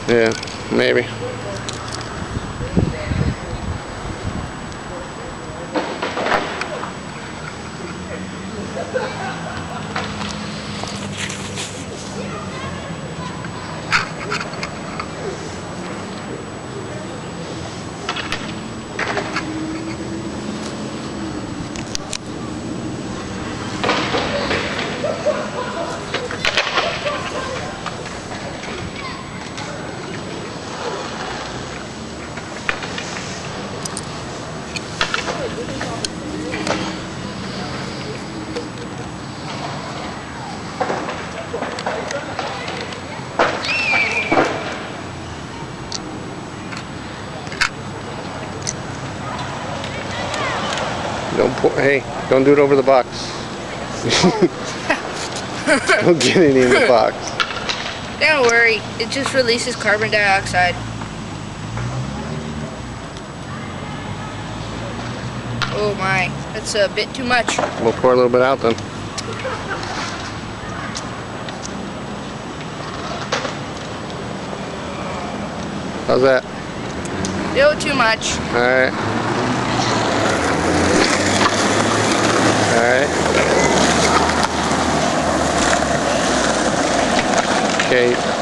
Yeah, maybe. Hey, don't do it over the box. Don't get any in the box. Don't worry, it just releases carbon dioxide. Oh my, that's a bit too much. We'll pour a little bit out then. How's that? Still too much. Alright. Alright. Okay.